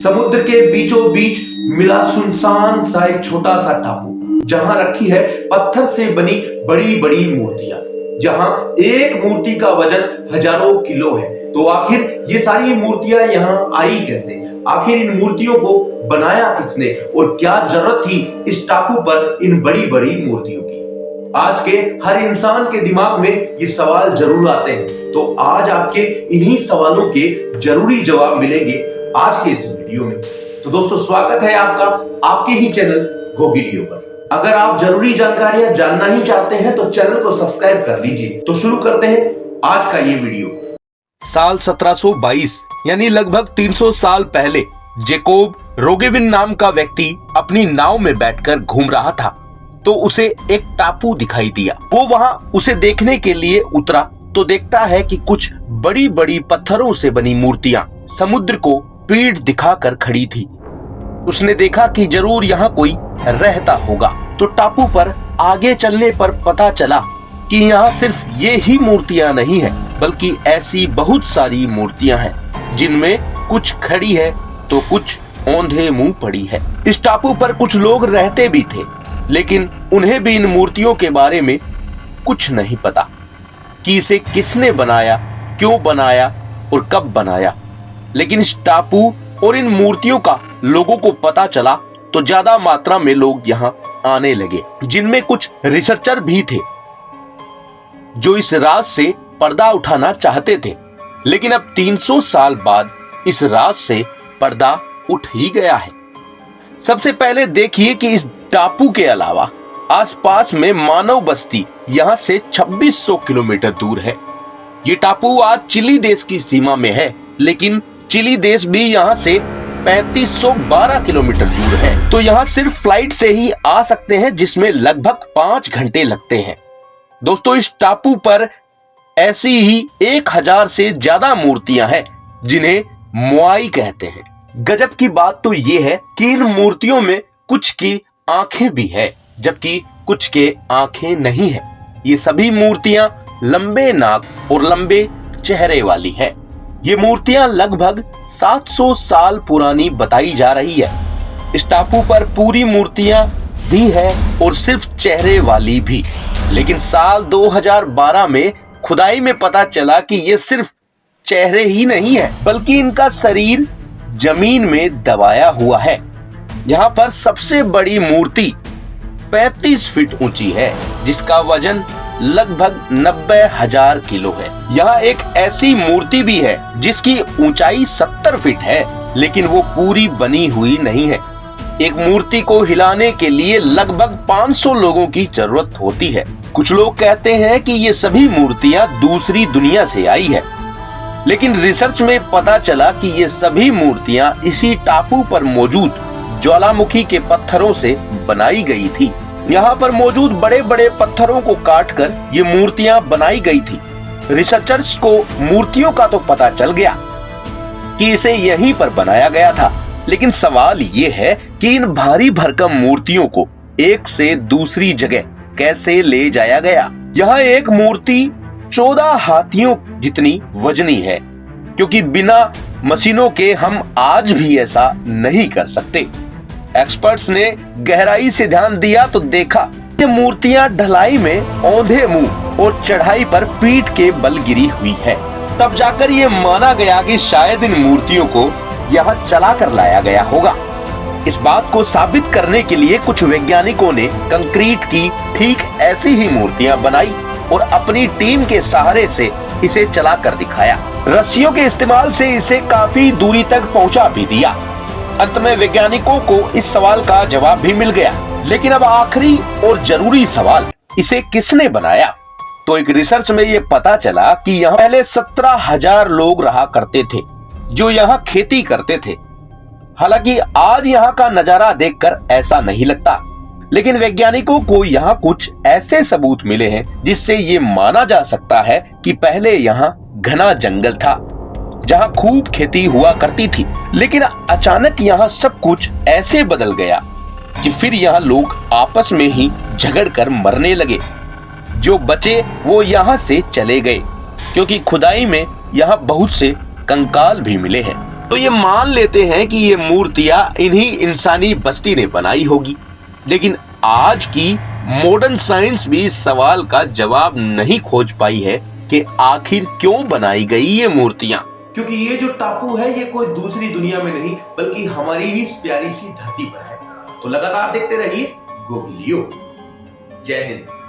समुद्र के बीचों बीच मिला सुनसान सा एक छोटा सा टापू, जहां रखी है पत्थर से बनी बड़ी बड़ी मूर्तियां, जहां एक मूर्ति का वजन हजारों किलो है। तो आखिर ये सारी मूर्तियां यहाँ आई कैसे? आखिर इन मूर्तियों को बनाया किसने और क्या जरूरत थी इस टापू पर इन बड़ी बड़ी मूर्तियों की? आज के हर इंसान के दिमाग में ये सवाल जरूर आते हैं। तो आज आपके इन्हीं सवालों के जरूरी जवाब मिलेंगे आज के इस वीडियो में। तो दोस्तों, स्वागत है आपका आपके ही चैनल गोगिलियो पर। अगर आप जरूरी जानकारियां जानना ही चाहते हैं तो चैनल को सब्सक्राइब कर लीजिए। तो शुरू करते हैं आज का ये वीडियो। साल 1722 यानी लगभग 300 साल पहले जेकोब रोगेविन नाम का व्यक्ति अपनी नाव में बैठकर घूम रहा था तो उसे एक टापू दिखाई दिया। वो वहां उसे देखने के लिए उतरा तो देखता है कि कुछ बड़ी बड़ी पत्थरों से बनी मूर्तियां समुद्र को पीठ दिखाकर खड़ी थी। उसने देखा कि जरूर यहाँ कोई रहता होगा। तो टापू पर आगे चलने पर पता चला कि यहाँ सिर्फ ये ही मूर्तियां नहीं है, बल्कि ऐसी बहुत सारी मूर्तियां हैं जिनमें कुछ खड़ी है तो कुछ औंधे मुंह पड़ी है। इस टापू पर कुछ लोग रहते भी थे, लेकिन उन्हें भी इन मूर्तियों के बारे में कुछ नहीं पता कि इसे किसने बनाया, क्यों बनाया और कब बनाया। लेकिन इस टापू और इन मूर्तियों का लोगों को पता चला तो ज्यादा मात्रा में लोग यहाँ आने लगे, जिनमें कुछ रिसर्चर भी थे जो इस राज से पर्दा उठाना चाहते थे। लेकिन अब 300 साल बाद इस राज से पर्दा उठ ही गया है। सबसे पहले देखिए कि इस टापू के अलावा आसपास में मानव बस्ती यहाँ से 2600 किलोमीटर दूर है। ये टापू आज चिली देश की सीमा में है, लेकिन चिली देश भी यहाँ से 3512 किलोमीटर दूर है। तो यहाँ सिर्फ फ्लाइट से ही आ सकते हैं, जिसमें लगभग 5 घंटे लगते हैं। दोस्तों, इस टापू पर ऐसी ही 1000 से ज्यादा मूर्तियां हैं जिन्हें मोआई कहते हैं। गजब की बात तो ये है कि इन मूर्तियों में कुछ की आंखें भी है, जबकि कुछ के आंखें नहीं है। ये सभी मूर्तियां लंबे नाक और लंबे चेहरे वाली है। ये मूर्तियां लगभग 700 साल पुरानी बताई जा रही है। इस टापू पर पूरी मूर्तियां भी है और सिर्फ चेहरे वाली भी। लेकिन साल 2012 में खुदाई में पता चला कि ये सिर्फ चेहरे ही नहीं है, बल्कि इनका शरीर जमीन में दबाया हुआ है। यहाँ पर सबसे बड़ी मूर्ति 35 फीट ऊंची है, जिसका वजन लगभग 90,000 किलो है। यहाँ एक ऐसी मूर्ति भी है जिसकी ऊंचाई 70 फीट है, लेकिन वो पूरी बनी हुई नहीं है। एक मूर्ति को हिलाने के लिए लगभग 500 लोगों की जरूरत होती है। कुछ लोग कहते हैं कि ये सभी मूर्तियां दूसरी दुनिया से आई है, लेकिन रिसर्च में पता चला कि ये सभी मूर्तियां इसी टापू पर मौजूद ज्वालामुखी के पत्थरों से बनाई गई थी। यहाँ पर मौजूद बड़े बड़े पत्थरों को काटकर ये मूर्तियां बनाई गई थी। रिसर्चर्स को मूर्तियों का तो पता चल गया कि इसे यहीं पर बनाया गया था, लेकिन सवाल ये है कि इन भारी भरकम मूर्तियों को एक से दूसरी जगह कैसे ले जाया गया। यहाँ एक मूर्ति 14 हाथियों जितनी वजनी है, क्योंकि बिना मशीनों के हम आज भी ऐसा नहीं कर सकते। एक्सपर्ट्स ने गहराई से ध्यान दिया तो देखा ये मूर्तियां ढलाई में औंधे मुंह और चढ़ाई पर पीठ के बल गिरी हुई है। तब जाकर ये माना गया कि शायद इन मूर्तियों को यहाँ चला कर लाया गया होगा। इस बात को साबित करने के लिए कुछ वैज्ञानिकों ने कंक्रीट की ठीक ऐसी ही मूर्तियां बनाई और अपनी टीम के सहारे से इसे चला कर दिखाया। रस्सियों के इस्तेमाल से इसे काफी दूरी तक पहुंचा भी दिया। अंत में वैज्ञानिकों को इस सवाल का जवाब भी मिल गया। लेकिन अब आखिरी और जरूरी सवाल, इसे किसने बनाया? तो एक रिसर्च में ये पता चला कि यहाँ पहले 17,000 लोग रहा करते थे जो यहाँ खेती करते थे। हालांकि आज यहाँ का नजारा देखकर ऐसा नहीं लगता, लेकिन वैज्ञानिकों को यहाँ कुछ ऐसे सबूत मिले हैं जिससे ये माना जा सकता है कि पहले यहाँ घना जंगल था जहाँ खूब खेती हुआ करती थी। लेकिन अचानक यहाँ सब कुछ ऐसे बदल गया कि फिर यहाँ लोग आपस में ही झगड़कर मरने लगे। जो बचे वो यहाँ से चले गए, क्योंकि खुदाई में यहाँ बहुत से कंकाल भी मिले हैं। तो ये मान लेते हैं कि ये मूर्तियां इन्हीं इंसानी बस्ती ने बनाई होगी। लेकिन आज की मॉडर्न साइंस भी इस सवाल का जवाब नहीं खोज पाई है कि आखिर क्यों बनाई गई ये मूर्तियां। क्योंकि ये जो टापू है ये कोई दूसरी दुनिया में नहीं बल्कि हमारी ही इस प्यारी सी धरती पर है। तो लगातार देखते रहिए गोगिलियो। जय हिंद।